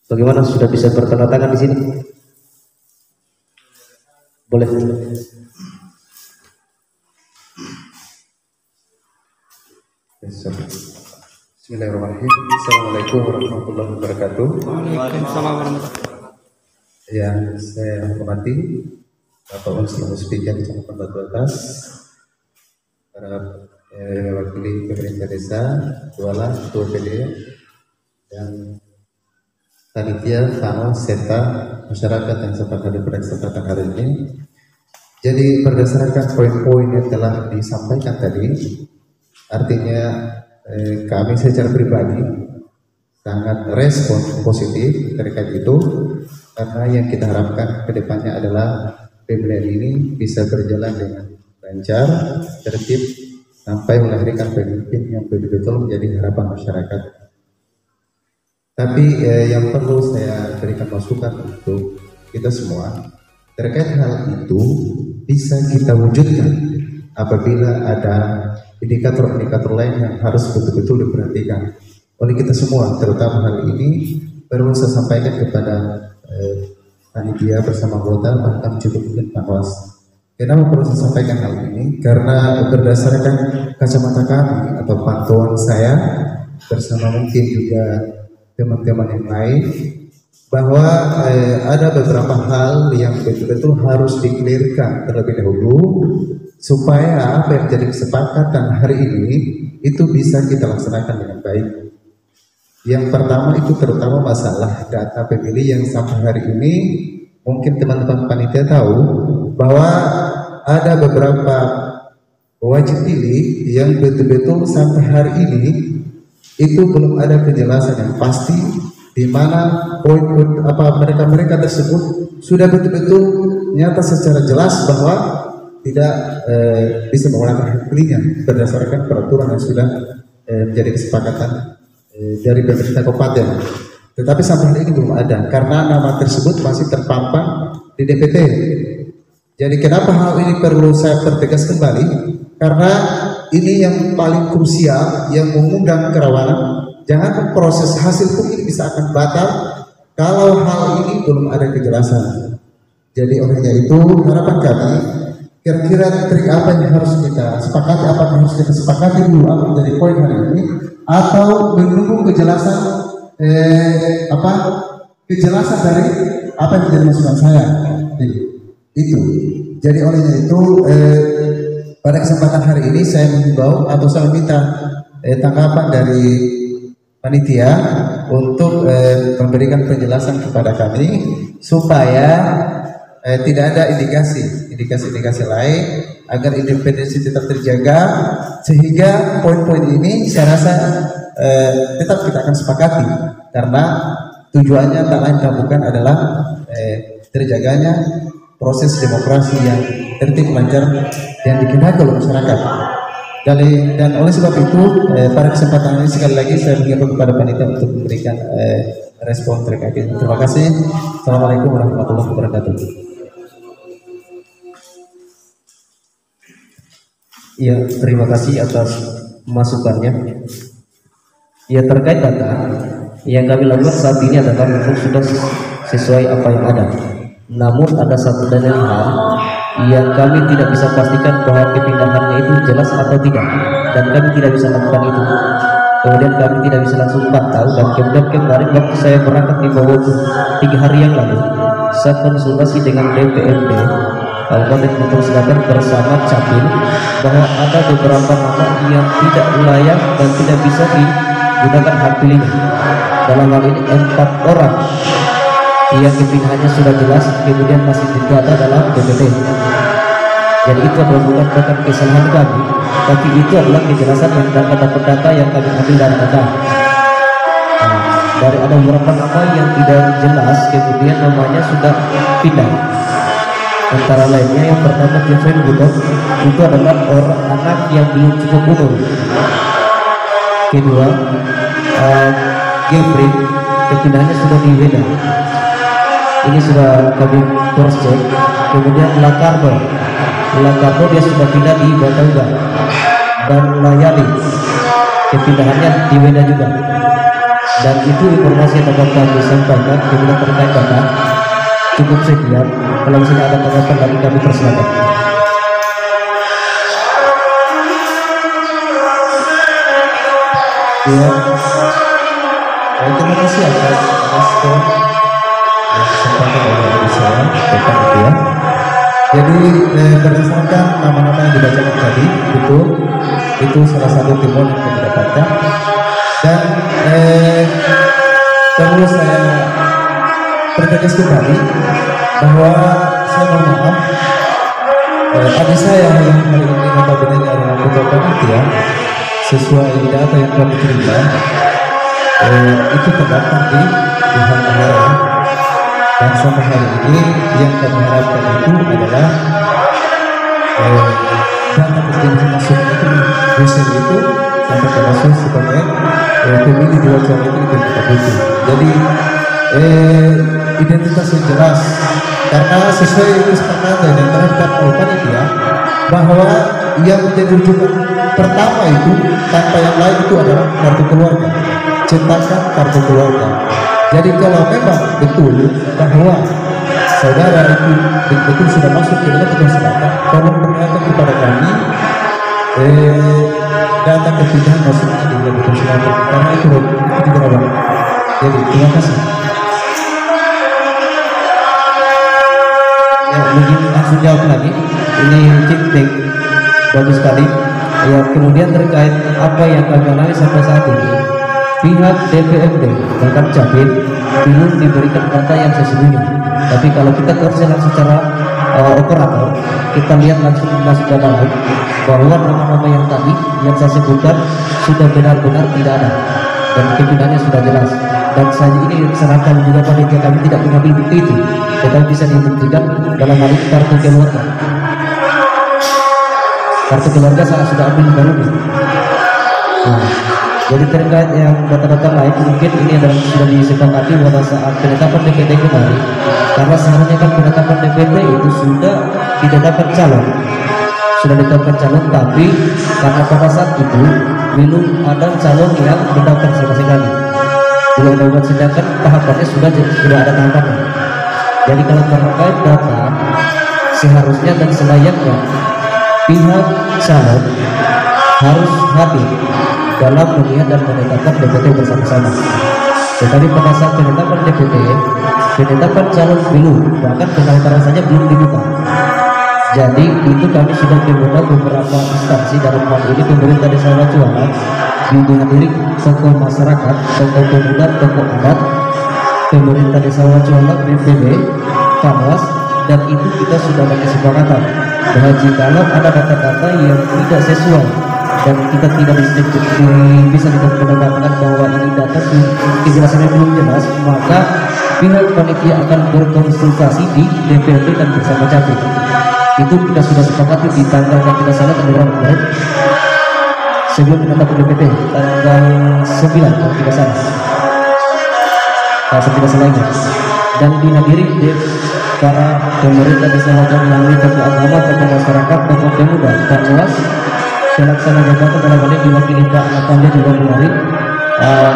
Bagaimana, sudah bisa bertanda tangan di sini? Boleh. Bismillahirrahmanirrahim. Assalamualaikum warahmatullahi wabarakatuh. Waalaikumsalam warahmatullahi wabarakatuh. Yang saya hormati Bapak Unsur Speaker Kecamatan Batu Atas, para wakili pemerintah desa, Ketua PD, dan panitia, panel, serta masyarakat yang sempat hadir pada kesempatan hari ini. Jadi berdasarkan poin-poin yang telah disampaikan tadi, artinya kami secara pribadi sangat respon positif terkait itu, karena yang kita harapkan ke depannya adalah PBLN ini bisa berjalan dengan lancar, tertib, sampai melahirkan pemimpin yang betul-betul menjadi harapan masyarakat. Tapi yang perlu saya berikan masukan untuk kita semua, terkait hal itu bisa kita wujudkan apabila ada indikator-indikator lain yang harus betul-betul diperhatikan oleh kita semua, terutama hal ini perlu saya sampaikan kepada panitia bersama anggota, bahkan juga mungkin Panwas. Kenapa perlu saya sampaikan hal ini? Karena berdasarkan kacamata kami atau pantauan saya bersama mungkin juga teman-teman yang lain, bahwa ada beberapa hal yang betul-betul harus dikelirkan terlebih dahulu supaya apa yang menjadi kesepakatan hari ini itu bisa kita laksanakan dengan baik. Yang pertama itu terutama masalah data pemilih yang sampai hari ini mungkin teman-teman panitia tahu bahwa ada beberapa wajib pilih yang betul-betul sampai hari ini itu belum ada kejelasan yang pasti di mana poin-poin apa mereka tersebut sudah betul-betul nyata secara jelas bahwa tidak bisa menggunakan hak pilihnya berdasarkan peraturan yang sudah menjadi kesepakatan dari pemerintah kabupaten. Tetapi sampai hari ini belum ada karena nama tersebut masih terpampang di DPT. Jadi kenapa hal ini perlu saya pertegas kembali? Karena ini yang paling krusial yang mengundang kerawanan. Jangan proses hasil pun ini bisa akan batal kalau hal ini belum ada kejelasan. Jadi olehnya itu harapan kami, kira-kira trik apa yang harus kita sepakati, apa yang harus kita sepakati dulu apa menjadi poin hari ini, atau menunggu kejelasan kejelasan dari apa yang menjadi masukan saya. Itu. Jadi olehnya itu pada kesempatan hari ini saya menghimbau atau saya minta tanggapan dari panitia untuk memberikan penjelasan kepada kami supaya tidak ada indikasi lain agar independensi tetap terjaga, sehingga poin-poin ini saya rasa tetap kita akan sepakati karena tujuannya tak lain tak bukan adalah terjaganya proses demokrasi yang tertib, lancar yang dikehendaki oleh masyarakat. Dan oleh sebab itu pada kesempatan ini sekali lagi saya mengimbau kepada panitia untuk memberikan respon terkait ini. Terima kasih. Assalamualaikum warahmatullahi wabarakatuh. Ya, terima kasih atas masukannya. Ya, terkait data yang kami lakukan saat ini adalah memang sudah sesuai apa yang ada. Namun ada satu dan lain hal yang kami tidak bisa pastikan bahwa kepindahannya itu jelas atau tidak, dan kami tidak bisa lakukan itu. Kemudian kami tidak bisa langsung pantau, dan kemudian kemarin waktu saya berangkat di bawah 3 hari yang lalu, saya konsultasi dengan DPRD Kabupaten Belitung Selatan bersama Capil bahwa ada beberapa nama yang tidak layak dan tidak bisa digunakan hak pilihnya. Dalam hal ini 4 orang yang kepindahannya sudah jelas kemudian masih terdata dalam DPT. Jadi itu adalah bukan kesalahan kami, tapi itu adalah kejelasan yang data-data yang kami ambil dari data. Dari ada beberapa nama yang tidak jelas kemudian namanya sudah pindah. Antara lainnya yang pertama Jeffrey Butok, itu adalah orang anak yang belum cukup umur. Kedua Jeffrey kepindahannya sudah di Weda. Ini sudah kami cross check. Kemudian Lakardo dia sudah pindah di Batauga, dan Layali kepindahannya di Weda juga. dan itu informasi yang dapat kami sampaikan. Bila terkait data cukup sekian. Kalau misalnya ada tanggapan lagi kami persilakan. Ya, terima kasih atas respon yang disampaikan oleh saya tentang itu ya. Jadi berdasarkan nama-nama yang dibacakan tadi, itu salah satu temuan yang kami dapatkan. Dan perlu saya pertegas kembali bahwa saya mohon maaf, adik saya yang hari ini notabene adalah ketua panitia, sesuai data yang kami terima, itu terdaftar di Tuhan Anggaran. Dan sampai hari ini yang kami harapkan itu adalah data tertinggi masuk itu dosen itu sampai ke masuk sebagai pemilih di wajah itu kita butuh. Jadi identitas yang jelas, karena sesuai kesepakatan yang telah dilakukan itu ya, bahwa yang menjadi rujukan pertama itu tanpa yang lain itu adalah kartu keluarga, cetakan kartu keluarga. Jadi kalau memang betul bahwa saudara itu betul sudah masuk ke dalam masyarakat, tolong perlihatkan kepada kami data kepindahan masuknya di dalam masyarakat, karena itu tidak ada. Jadi terima kasih. Ya, mungkin langsung jawab lagi. Ini cek bagus sekali. Ya, kemudian terkait apa yang kami alami sampai saat ini, pihak DPRD bahkan Capim belum diberikan data yang sesungguhnya. Tapi kalau kita koordinasi secara operator, kita lihat langsung masuk data lain bahwa nama-nama yang tadi yang saya sebutkan sudah benar-benar tidak ada dan kepindahannya sudah jelas. Dan saat ini serahkan juga panitia kami tidak mengambil bukti itu, tetapi bisa dibuktikan dalam hal ini kartu keluarga. Kartu keluarga saya sudah ambil baru nih. Nah, jadi terkait yang data-data lain mungkin ini adalah sudah disepakati pada saat penetapan DPT kemarin, karena seharusnya kan penetapan DPT itu sudah ditetapkan calon, tapi karena pada saat itu belum ada calon yang mendaftar sama sekali. Belum dapat, sedangkan tahapannya sudah ada tahapannya. Jadi kalau terkait data, seharusnya dan selayaknya pihak calon harus hadir dalam melihat dan menetapkan DPT bersama-sama. Tetapi pada saat penetapan DPT, penetapan calon belum, bahkan pendaftaran saja belum dibuka. Jadi itu kami sudah mengundang beberapa instansi, dalam hal ini pemerintah desa Wacuanak, dihadiri tokoh masyarakat, tokoh pemuda, tokoh adat, pemerintah desa Wacuanak, BPB, Panwas, dan itu kita sudah ada kesepakatan bahwa jikalau ada data-data yang tidak sesuai dan kita tidak bisa dikatakan bahwa ini data kejelasannya belum jelas, maka pihak panitia akan berkonsultasi di DPRD dan bersama Capim. Itu kita sudah sepakati di tanggal yang tidak salah tanggal berapa kemarin sebelum penetapan DPT, tanggal 9 kalau tidak salah, kalau tidak salah ingat. Dan dihadiri para pemerintah desa Wajan melalui tokoh agama, tokoh masyarakat, tokoh pemuda, Panwas, pelaksana jabatan dalam hal ini diwakili Pak Natanya juga melalui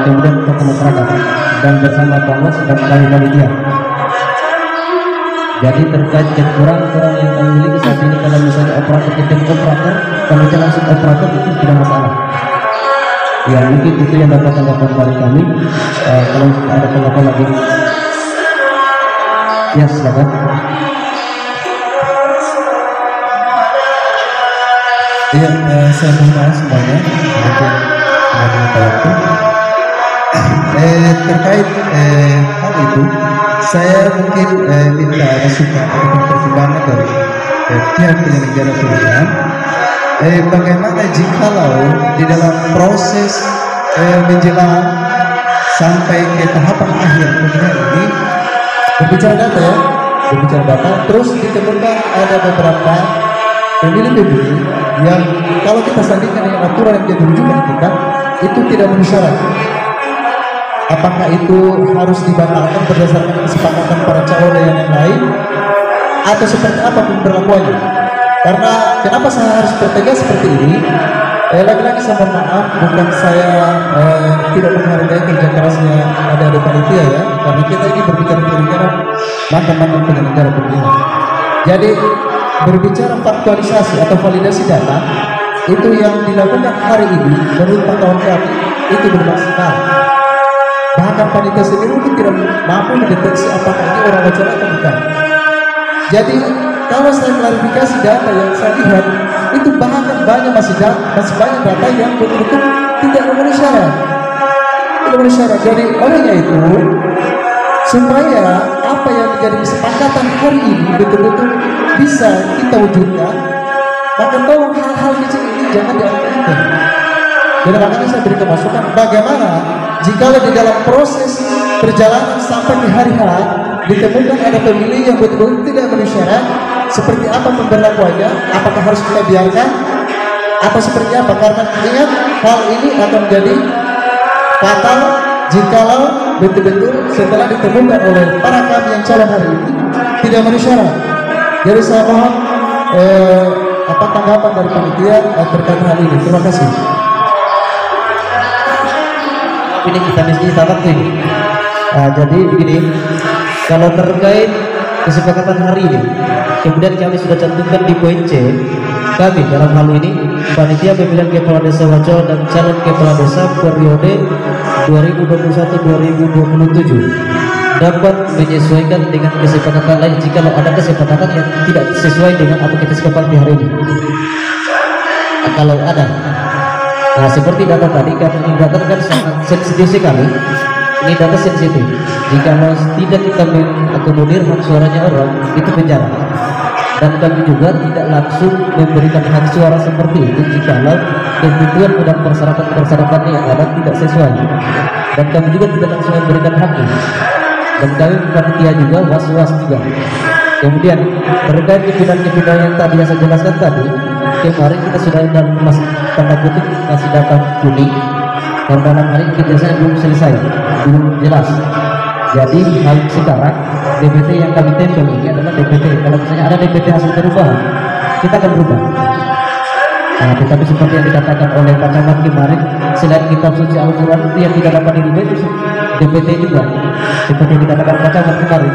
kemudian tokoh masyarakat dan bersama Panwas dan kami panitia. Jadi terkait kekurangan yang kami miliki saat ini, kalau misalnya operator kalau kita langsung operator itu tidak masalah. Ya mungkin itu yang dapat tanggapan dari kami. Kalau ada tanggapan lagi, ya silakan. Iya, saya mohon maaf semuanya mungkin ada waktu. Terkait hal itu, saya mungkin minta masukan ataupun pertimbangan dari pihak penyelenggara pemilihan. Bagaimana jikalau di dalam proses menjelang sampai ke tahapan akhir pemilihan ini, berbicara data, terus ditemukan ada beberapa pemilih-pemilih yang kalau kita sandingkan dengan aturan yang jadi rujukan kita, itu tidak memenuhi syarat. Apakah itu harus dibatalkan berdasarkan kesepakatan para calon dan yang lain, atau seperti apa pun berlakuannya? Karena kenapa saya harus bertegas seperti ini? Lagi-lagi saya mohon maaf, bukan saya tidak menghargai kerja kerasnya ada panitia ya, karena kita ini berbicara mantan-mantan penyelenggara pemilu. Jadi berbicara faktualisasi atau validasi data itu yang dilakukan hari ini menurut pantauan kami itu belum maksimal. Bahkan panitia sendiri mungkin tidak mampu mendeteksi apakah ini orang bocoran atau bukan. Jadi kalau saya klarifikasi data yang saya lihat itu bahkan masih banyak data yang betul-betul tidak memenuhi syarat. Jadi olehnya itu supaya apa yang menjadi kesepakatan hari ini betul-betul bisa kita wujudkan, maka tolong hal-hal kecil ini jangan diabaikan. Jadi makanya saya berikan masukan bagaimana jika di dalam proses perjalanan sampai di hari H ditemukan ada pemilih yang betul-betul tidak memenuhi syarat, seperti apa pemberlakuannya, apakah harus kita biarkan atau seperti apa, karena ingat hal ini akan menjadi fatal jikalau betul-betul setelah ditemukan oleh para kami yang calon hari ini tidak memenuhi syarat. Jadi saya mohon apa tanggapan dari panitia terkait hal ini. Terima kasih. Ini kita mesti tamat ini. Jadi begini, kalau terkait kesepakatan hari ini, kemudian kami sudah cantumkan di poin C, kami dalam hal ini panitia pemilihan kepala desa Wajo dan calon kepala desa periode 2021-2027 dapat menyesuaikan dengan kesepakatan lain jika ada kesepakatan yang tidak sesuai dengan apa kita sepakati hari ini. Kalau ada, nah seperti data tadi, karena ini data kan sangat sensitif sekali. Ini data sensitif. Jika tidak kita mengakomodir hak suaranya orang, itu penjara. Dan kami juga tidak langsung memberikan hak suara seperti itu jikalau kebutuhan dan persyaratan yang ada tidak sesuai. Dan kami juga tidak langsung memberikan haknya. Dan kami panitia juga was-was juga. Kemudian terkait kepindahan yang tadi yang saya jelaskan tadi, kemarin kita sudah dalam tanda kutip kasih data kuning. Dan dalam hari ini biasanya belum selesai, belum jelas. Jadi hal sekarang DPT yang kami tempel ini adalah DPT. Kalau misalnya ada DPT hasil perubahan, kita akan berubah. Nah, tetapi seperti yang dikatakan oleh Pak Camat kemarin, selain kitab suci Al-Quran itu yang tidak dapat dirubah itu DPT juga. Seperti yang dikatakan Pak Camat kemarin.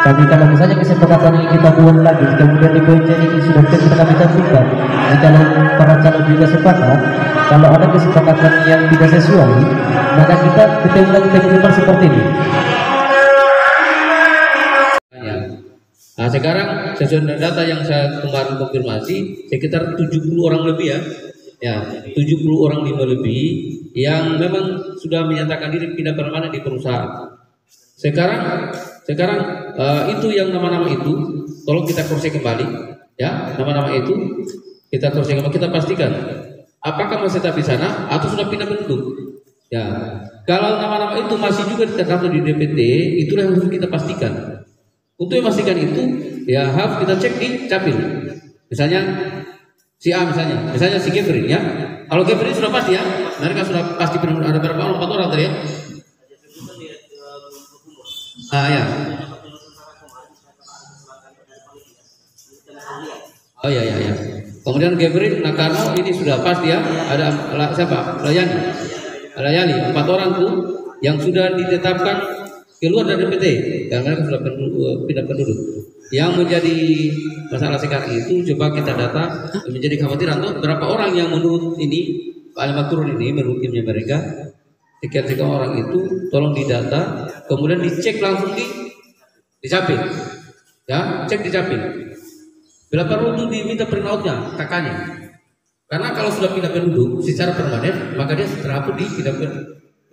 Tapi kalau misalnya kesepakatan ini kita buat lagi, kemudian di poin ini sudah kita kami cantumkan. Kalau para calon juga sepakat, kalau ada kesepakatan yang tidak sesuai, maka kita ketemu lagi teknikal seperti ini. Nah sekarang sesuai dengan data yang saya kemarin konfirmasi, sekitar 70 orang lebih ya 70 orang lebih yang memang sudah menyatakan diri pindah permanen di perusahaan. Sekarang itu yang nama-nama itu tolong kita cross check kembali ya, nama-nama itu kita cross check kembali, kita pastikan apakah masih tetap di sana atau sudah pindah penduduk ya. Kalau nama-nama itu masih juga terdaftar di DPT, itulah yang harus kita pastikan. Untuk memastikan itu ya harus kita cek di capil, misalnya si A misalnya si Gevrin ya. Kalau Gevrin sudah pasti ya, mereka sudah pasti ada berapa orang, 4 orang tadi ya. Ya. Oh ya. Kemudian Gevrin Nakano ini sudah pasti ya. Ada siapa? Layani 4 orang tuh yang sudah ditetapkan keluar dari DPT karena mereka sudah pindah penduduk. Yang menjadi masalah sekarang itu coba kita data menjadi kekhawatiran tuh berapa orang yang menurut ini Pak Ali Makrur ini menurut timnya mereka sekian orang itu tolong didata, kemudian dicek langsung di capil ya, cek di capil bila perlu itu diminta printoutnya kakaknya, karena kalau sudah pindah penduduk secara permanen maka dia terhapus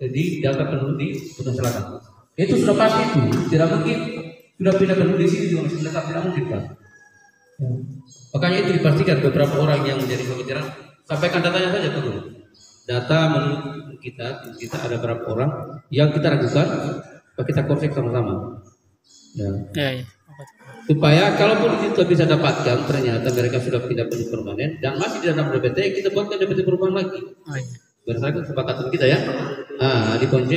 di data penduduk di Kota Selatan. Itu sudah pasti, itu tidak mungkin sudah pindah penduduk di sini juga masih tetap, tidak mungkin Pak. Makanya itu dipastikan beberapa orang yang menjadi kekhawatiran, sampaikan datanya saja dulu. Data menurut kita ada berapa orang yang kita ragukan, kita cross-check sama-sama. Ya. Supaya kalaupun itu bisa dapatkan ternyata mereka sudah pindah penduduk permanen dan masih di dalam DPT, kita buatkan DPT perubahan lagi. Berdasarkan kesepakatan kita ya. Di poin C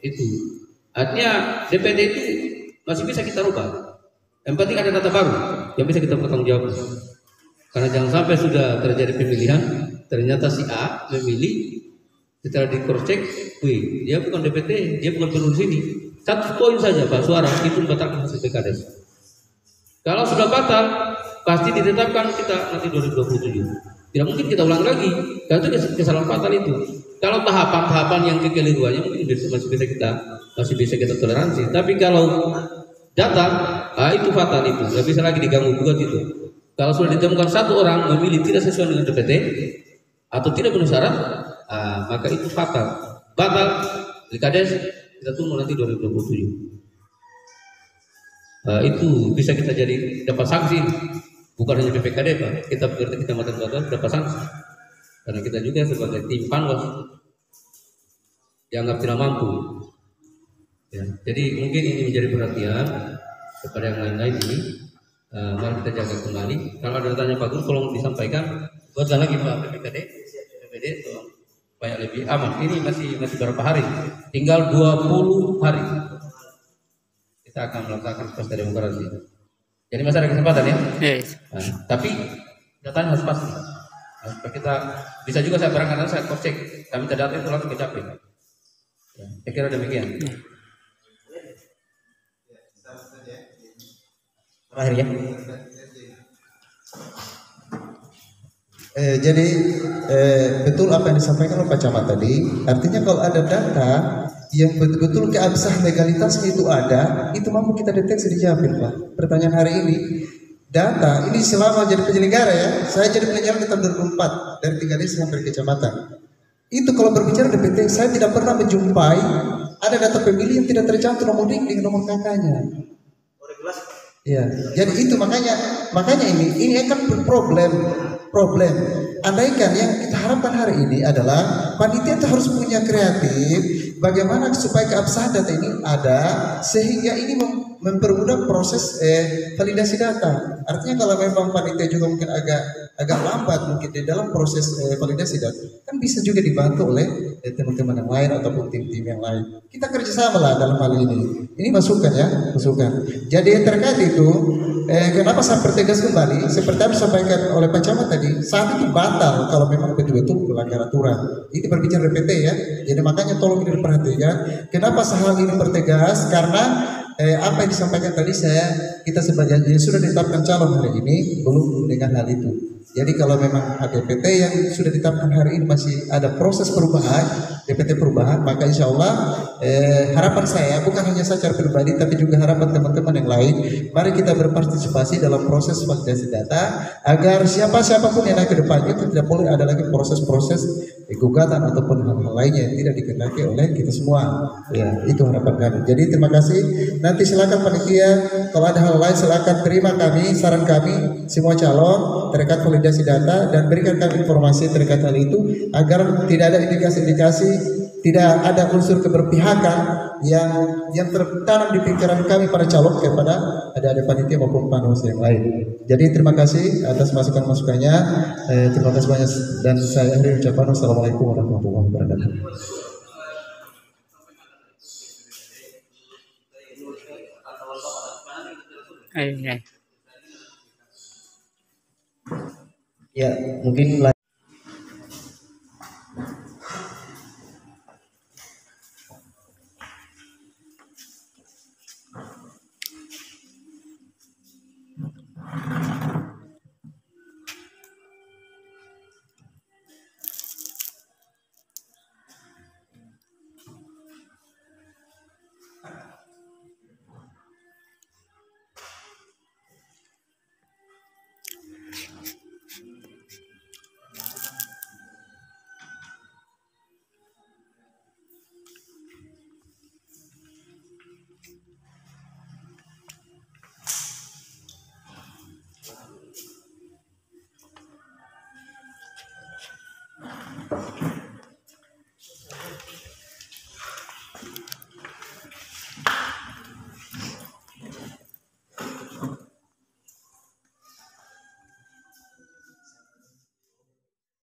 itu. Artinya DPT itu masih bisa kita rubah. Yang penting ada data baru yang bisa kita bertanggung jawab. Karena jangan sampai sudah terjadi pemilihan, ternyata si A memilih, setelah di cross check, wih, dia bukan DPT, dia bukan pengurus ini. 1 poin saja Pak suara itu membatalkan hasil PKD. Kalau sudah batal, pasti ditetapkan kita nanti 2027. Tidak mungkin kita ulang lagi, karena itu kesalahan fatal itu. Kalau tahapan-tahapan yang kekeliruannya mungkin masih bisa kita toleransi. Tapi kalau data, itu fatal itu, nggak bisa lagi diganggu gugat itu. Kalau sudah ditemukan 1 orang memilih tidak sesuai dengan DPT atau tidak memenuhi syarat, maka itu fatal. Batal di Kades, kita tunggu nanti 2027. Itu bisa kita jadi dapat sanksi, bukan hanya PPKD Pak. Kita bekerja kecamatan batal dapat sanksi. Karena kita juga sebagai tim Panwas dianggap tidak mampu. Ya, jadi mungkin ini menjadi perhatian kepada yang lain-lain ini. Mari kita jaga kembali. Kalau ada tanya Pak Guru, tolong disampaikan. Buatkan lagi Pak PPD, supaya lebih aman. Ini masih berapa hari? Tinggal 20 hari. Kita akan melaksanakan pesta demokrasi. Jadi masih ada kesempatan ya. Yes. Tapi datanya harus pasti. Kita bisa juga saya barangkali saya cross check. Kami minta data itu langsung ke Capil. Ya, saya kira demikian. Terakhir ya. Jadi betul apa yang disampaikan oleh Pak Camat tadi. Artinya kalau ada data yang betul-betul keabsahan legalitasnya itu ada, itu mampu kita deteksi di Capil Pak. Pertanyaan hari ini, data ini selama jadi penyelenggara ya, saya jadi penyelenggara di tahun 2004 dari 3 desa sampai kecamatan. Itu kalau berbicara DPT, saya tidak pernah menjumpai ada data pemilih yang tidak tercantum nomor RIK dengan nomor kakaknya. Ya, jadi itu makanya ini akan problem. Andaikan yang kita harapkan hari ini adalah panitia itu harus punya kreatif bagaimana supaya keabsahan data ini ada sehingga ini mempermudah proses validasi data. Artinya kalau memang panitia juga mungkin agak lambat mungkin di dalam proses validasi data, kan bisa juga dibantu oleh teman-teman yang lain ataupun tim-tim yang lain. Kita kerjasama lah dalam hal ini. Ini masukan ya, masukan. Jadi terkait itu, kenapa saya pertegas kembali, seperti yang disampaikan oleh Pak Camat tadi, saat itu batal kalau memang betul-betul melanggar aturan. Ini berbicara DPT ya, jadi makanya tolong ini diperhatikan. Kenapa hal ini pertegas? Karena apa yang disampaikan tadi kita sebagai yang sudah ditetapkan calon hari ini belum dengan hal itu. Jadi kalau memang DPT yang sudah ditetapkan hari ini masih ada proses perubahan, DPT perubahan, maka insya Allah harapan saya bukan hanya saya secara pribadi tapi juga harapan teman-teman yang lain, mari kita berpartisipasi dalam proses validasi data agar siapapun yang naik ke depannya itu tidak boleh ada lagi proses-proses gugatan ataupun hal-hal lainnya yang tidak dikehendaki oleh kita semua. Ya, itu harapan kami. Jadi terima kasih. Nanti silakan panitia kalau ada hal lain silakan terima saran kami semua calon terkait validasi data dan berikan kami informasi terkait hal itu agar tidak ada indikasi-indikasi, tidak ada unsur keberpihakan yang tertanam di pikiran kami para calon kepada ada panitia maupun panwas yang lain. Jadi terima kasih atas masukan-masukannya. Terima kasih banyak dan saya akhiri ucapan wassalamualaikum warahmatullahi wabarakatuh. Ayo. Ya, mungkin